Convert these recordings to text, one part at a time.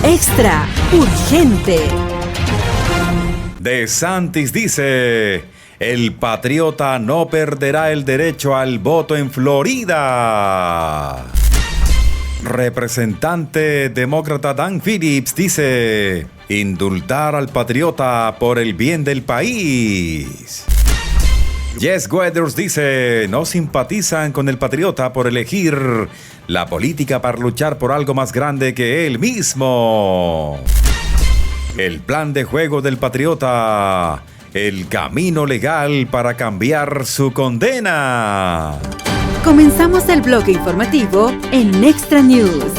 Extra urgente. DeSantis dice: el patriota no perderá el derecho al voto en Florida. Representante demócrata Dan Phillips dice: indultar al patriota por el bien del país. Jess Weathers dice: no simpatizan con el patriota por elegir la política para luchar por algo más grande que él mismo. El plan de juego del patriota: el camino legal para cambiar su condena. Comenzamos el bloque informativo en Extra News.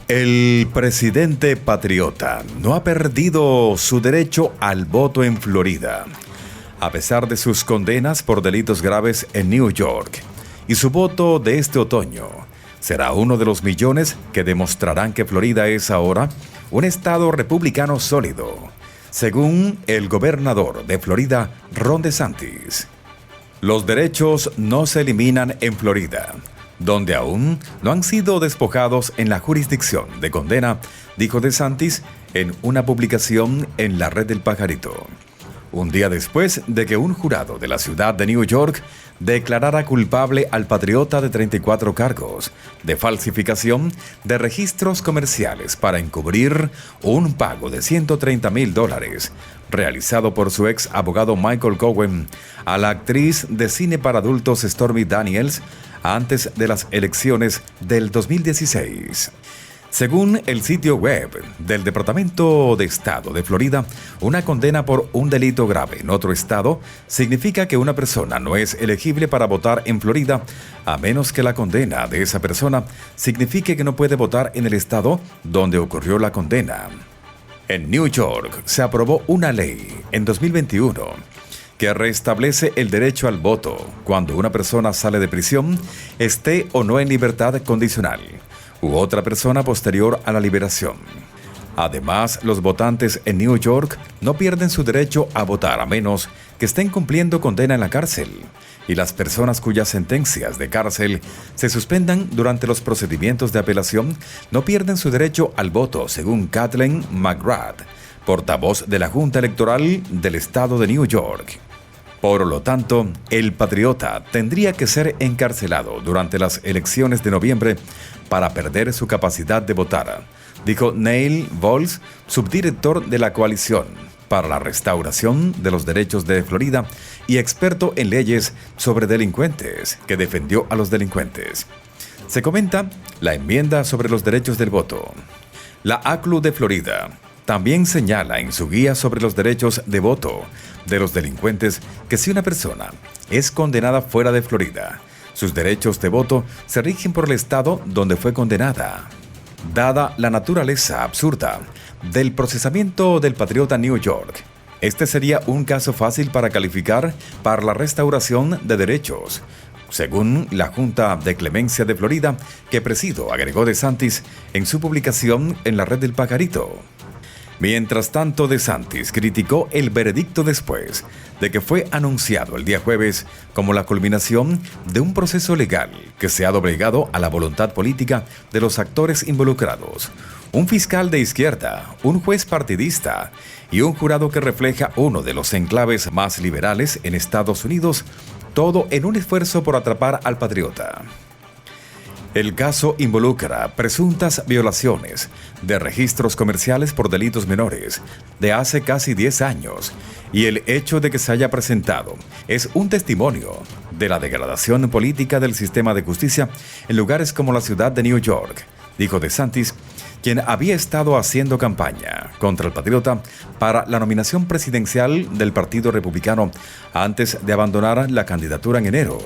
El presidente patriota no ha perdido su derecho al voto en Florida, a pesar de sus condenas por delitos graves en New York, y su voto de este otoño será uno de los millones que demostrarán que Florida es ahora un estado republicano sólido, según el gobernador de Florida, Ron DeSantis. Los derechos no se eliminan en Florida, donde aún no han sido despojados en la jurisdicción de condena, dijo DeSantis en una publicación en la red del Pajarito, un día después de que un jurado de la ciudad de New York declarara culpable al patriota de 34 cargos de falsificación de registros comerciales para encubrir un pago de $130,000 realizado por su ex abogado Michael Cohen a la actriz de cine para adultos Stormy Daniels antes de las elecciones del 2016. Según el sitio web del Departamento de Estado de Florida, una condena por un delito grave en otro estado significa que una persona no es elegible para votar en Florida, a menos que la condena de esa persona signifique que no puede votar en el estado donde ocurrió la condena. En New York se aprobó una ley en 2021 que restablece el derecho al voto cuando una persona sale de prisión, esté o no en libertad condicional, u otra persona posterior a la liberación. Además, los votantes en New York no pierden su derecho a votar a menos que estén cumpliendo condena en la cárcel, y las personas cuyas sentencias de cárcel se suspendan durante los procedimientos de apelación no pierden su derecho al voto, según Kathleen McGrath, portavoz de la Junta Electoral del Estado de New York. Por lo tanto, el patriota tendría que ser encarcelado durante las elecciones de noviembre para perder su capacidad de votar, dijo Neil Volz, subdirector de la Coalición para la Restauración de los Derechos de Florida y experto en leyes sobre delincuentes, que defendió a los delincuentes. Se comenta la enmienda sobre los derechos del voto. La ACLU de Florida también señala en su guía sobre los derechos de voto de los delincuentes que si una persona es condenada fuera de Florida, sus derechos de voto se rigen por el estado donde fue condenada. Dada la naturaleza absurda del procesamiento del patriota New York, este sería un caso fácil para calificar para la restauración de derechos, según la Junta de Clemencia de Florida, que presido, agregó DeSantis en su publicación en la red del Pajarito. Mientras tanto, DeSantis criticó el veredicto después de que fue anunciado el día jueves como la culminación de un proceso legal que se ha doblegado a la voluntad política de los actores involucrados, un fiscal de izquierda, un juez partidista y un jurado que refleja uno de los enclaves más liberales en Estados Unidos, todo en un esfuerzo por atrapar al patriota. El caso involucra presuntas violaciones de registros comerciales por delitos menores de hace casi 10 años, y el hecho de que se haya presentado es un testimonio de la degradación política del sistema de justicia en lugares como la ciudad de New York, dijo DeSantis, quien había estado haciendo campaña contra el patriota para la nominación presidencial del Partido Republicano antes de abandonar la candidatura en enero.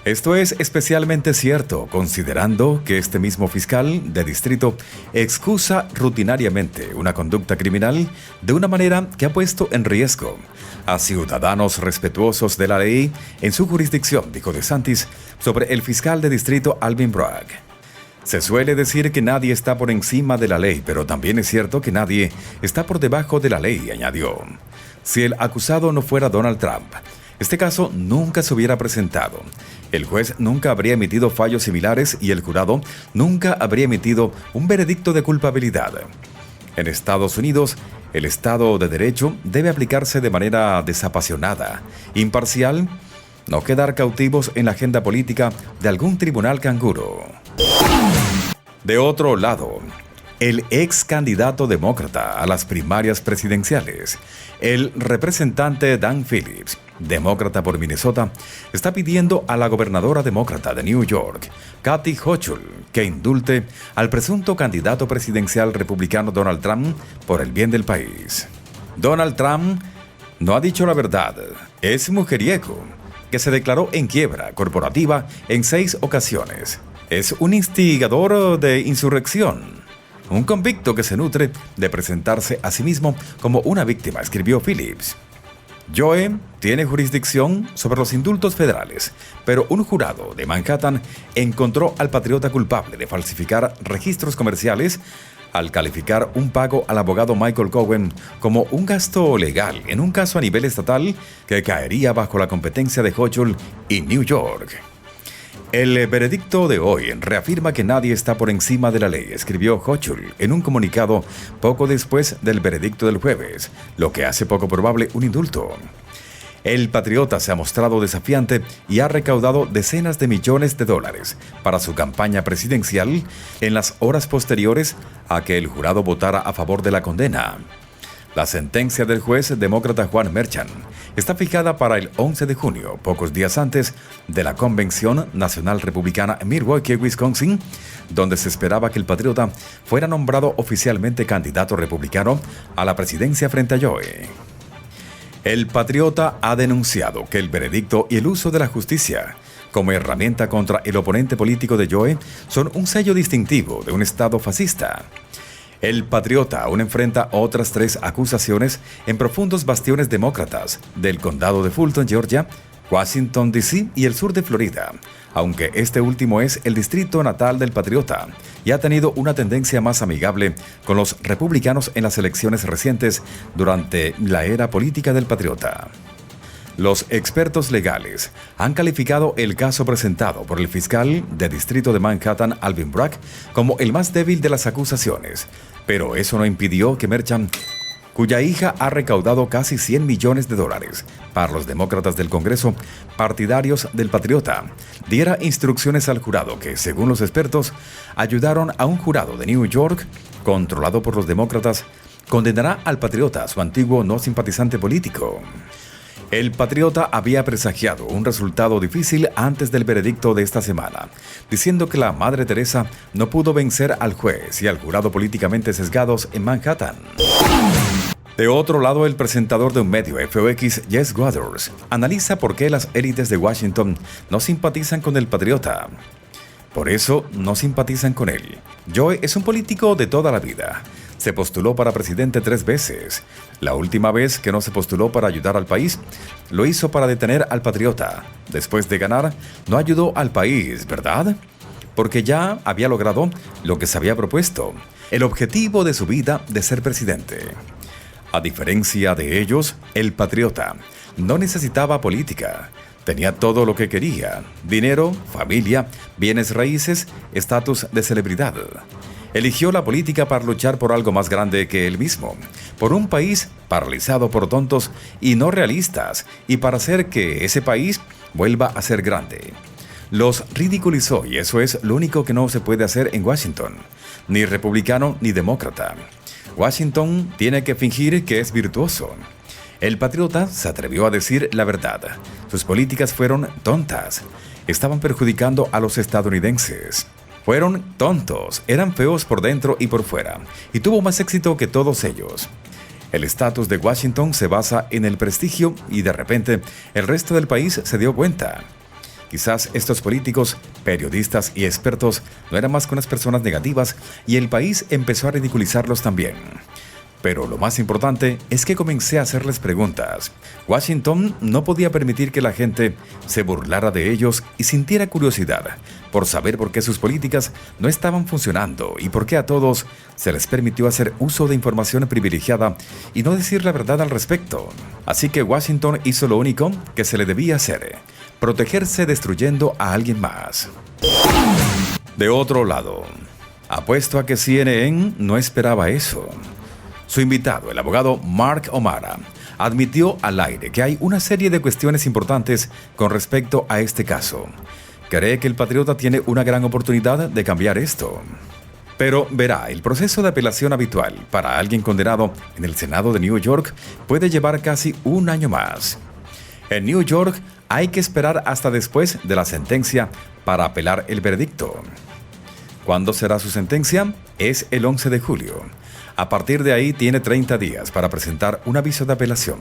Esto es especialmente cierto considerando que este mismo fiscal de distrito excusa rutinariamente una conducta criminal de una manera que ha puesto en riesgo a ciudadanos respetuosos de la ley en su jurisdicción, dijo DeSantis sobre el fiscal de distrito Alvin Bragg. Se suele decir que nadie está por encima de la ley, pero también es cierto que nadie está por debajo de la ley, añadió. Si el acusado no fuera Donald Trump, este caso nunca se hubiera presentado. El juez nunca habría emitido fallos similares y el jurado nunca habría emitido un veredicto de culpabilidad. En Estados Unidos, el Estado de Derecho debe aplicarse de manera desapasionada, imparcial, no quedar cautivos en la agenda política de algún tribunal canguro. De otro lado, el ex candidato demócrata a las primarias presidenciales, el representante Dan Phillips, demócrata por Minnesota, está pidiendo a la gobernadora demócrata de New York, Kathy Hochul, que indulte al presunto candidato presidencial republicano Donald Trump por el bien del país. Donald Trump no ha dicho la verdad, es mujeriego, que se declaró en quiebra corporativa en 6 ocasiones. Es un instigador de insurrección. Un convicto que se nutre de presentarse a sí mismo como una víctima, escribió Phillips. Joe tiene jurisdicción sobre los indultos federales, pero un jurado de Manhattan encontró al patriota culpable de falsificar registros comerciales al calificar un pago al abogado Michael Cohen como un gasto legal en un caso a nivel estatal que caería bajo la competencia de Hochul y New York. El veredicto de hoy reafirma que nadie está por encima de la ley, escribió Hochul en un comunicado poco después del veredicto del jueves, lo que hace poco probable un indulto. El patriota se ha mostrado desafiante y ha recaudado decenas de millones de dólares para su campaña presidencial en las horas posteriores a que el jurado votara a favor de la condena. La sentencia del juez demócrata Juan Merchan está fijada para el 11 de junio, pocos días antes de la Convención Nacional Republicana en Milwaukee, Wisconsin, donde se esperaba que el patriota fuera nombrado oficialmente candidato republicano a la presidencia frente a Joe. El patriota ha denunciado que el veredicto y el uso de la justicia como herramienta contra el oponente político de Joe son un sello distintivo de un Estado fascista. El patriota aún enfrenta otras 3 acusaciones en profundos bastiones demócratas del condado de Fulton, Georgia, Washington, D.C. y el sur de Florida, aunque este último es el distrito natal del patriota y ha tenido una tendencia más amigable con los republicanos en las elecciones recientes durante la era política del patriota. Los expertos legales han calificado el caso presentado por el fiscal de distrito de Manhattan, Alvin Bragg, como el más débil de las acusaciones, pero eso no impidió que Merchan, cuya hija ha recaudado casi $100 millones para los demócratas del Congreso, partidarios del patriota, diera instrucciones al jurado que, según los expertos, ayudaron a un jurado de New York, controlado por los demócratas, condenará al patriota, su antiguo no simpatizante político. El patriota había presagiado un resultado difícil antes del veredicto de esta semana, diciendo que la Madre Teresa no pudo vencer al juez y al jurado políticamente sesgados en Manhattan. De otro lado, el presentador de un medio FOX, Jess Waters, analiza por qué las élites de Washington no simpatizan con el patriota. Por eso no simpatizan con él. Joe es un político de toda la vida. Se postuló para presidente 3 veces. La última vez que no se postuló para ayudar al país, lo hizo para detener al patriota. Después de ganar, no ayudó al país, ¿verdad? Porque ya había logrado lo que se había propuesto, el objetivo de su vida de ser presidente. A diferencia de ellos, el patriota no necesitaba política. Tenía todo lo que quería: dinero, familia, bienes raíces, estatus de celebridad. Eligió la política para luchar por algo más grande que él mismo, por un país paralizado por tontos y no realistas, y para hacer que ese país vuelva a ser grande. Los ridiculizó y eso es lo único que no se puede hacer en Washington, ni republicano ni demócrata. Washington tiene que fingir que es virtuoso. El patriota se atrevió a decir la verdad. Sus políticas fueron tontas. Estaban perjudicando a los estadounidenses. Fueron tontos, eran feos por dentro y por fuera, y tuvo más éxito que todos ellos. El estatus de Washington se basa en el prestigio y de repente el resto del país se dio cuenta. Quizás estos políticos, periodistas y expertos no eran más que unas personas negativas y el país empezó a ridiculizarlos también. Pero lo más importante es que comencé a hacerles preguntas. Washington no podía permitir que la gente se burlara de ellos y sintiera curiosidad por saber por qué sus políticas no estaban funcionando y por qué a todos se les permitió hacer uso de información privilegiada y no decir la verdad al respecto. Así que Washington hizo lo único que se le debía hacer: protegerse destruyendo a alguien más. De otro lado, apuesto a que CNN no esperaba eso. Su invitado, el abogado Mark O'Mara, admitió al aire que hay una serie de cuestiones importantes con respecto a este caso. Cree que el patriota tiene una gran oportunidad de cambiar esto. Pero verá, el proceso de apelación habitual para alguien condenado en el Senado de New York puede llevar casi un año más. En New York hay que esperar hasta después de la sentencia para apelar el veredicto. ¿Cuándo será su sentencia? Es el 11 de julio. A partir de ahí tiene 30 días para presentar un aviso de apelación.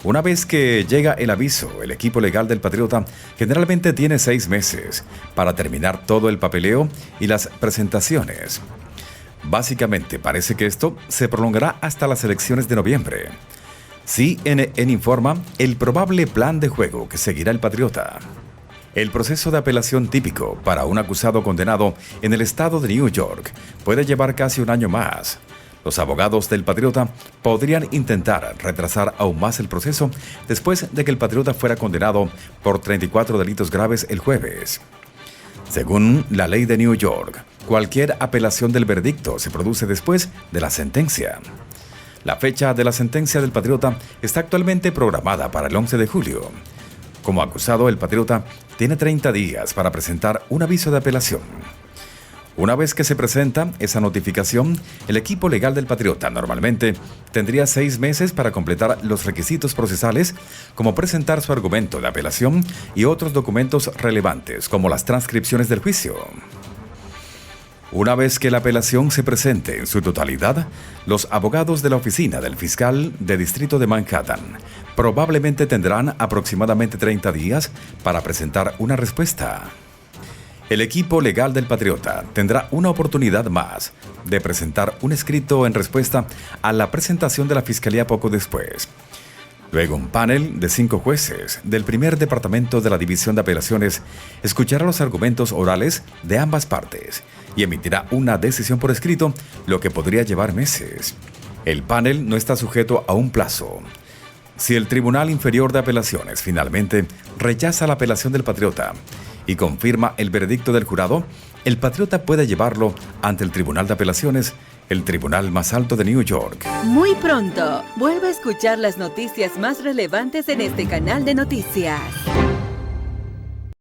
Una vez que llega el aviso, el equipo legal del patriota generalmente tiene 6 meses para terminar todo el papeleo y las presentaciones. Básicamente parece que esto se prolongará hasta las elecciones de noviembre. CNN informa el probable plan de juego que seguirá el patriota. El proceso de apelación típico para un acusado condenado en el estado de New York puede llevar casi un año más. Los abogados del patriota podrían intentar retrasar aún más el proceso después de que el patriota fuera condenado por 34 delitos graves el jueves. Según la ley de New York, cualquier apelación del veredicto se produce después de la sentencia. La fecha de la sentencia del patriota está actualmente programada para el 11 de julio. Como acusado, el patriota tiene 30 días para presentar un aviso de apelación. Una vez que se presenta esa notificación, el equipo legal del patriota normalmente tendría 6 meses para completar los requisitos procesales, como presentar su argumento de apelación y otros documentos relevantes, como las transcripciones del juicio. Una vez que la apelación se presente en su totalidad, los abogados de la oficina del fiscal de distrito de Manhattan probablemente tendrán aproximadamente 30 días para presentar una respuesta. El equipo legal del patriota tendrá una oportunidad más de presentar un escrito en respuesta a la presentación de la fiscalía poco después. Luego, un panel de 5 jueces del primer departamento de la División de Apelaciones escuchará los argumentos orales de ambas partes y emitirá una decisión por escrito, lo que podría llevar meses. El panel no está sujeto a un plazo. Si el Tribunal Inferior de Apelaciones finalmente rechaza la apelación del patriota y confirma el veredicto del jurado, el patriota puede llevarlo ante el Tribunal de Apelaciones, el tribunal más alto de New York. Muy pronto, vuelve a escuchar las noticias más relevantes en este canal de noticias.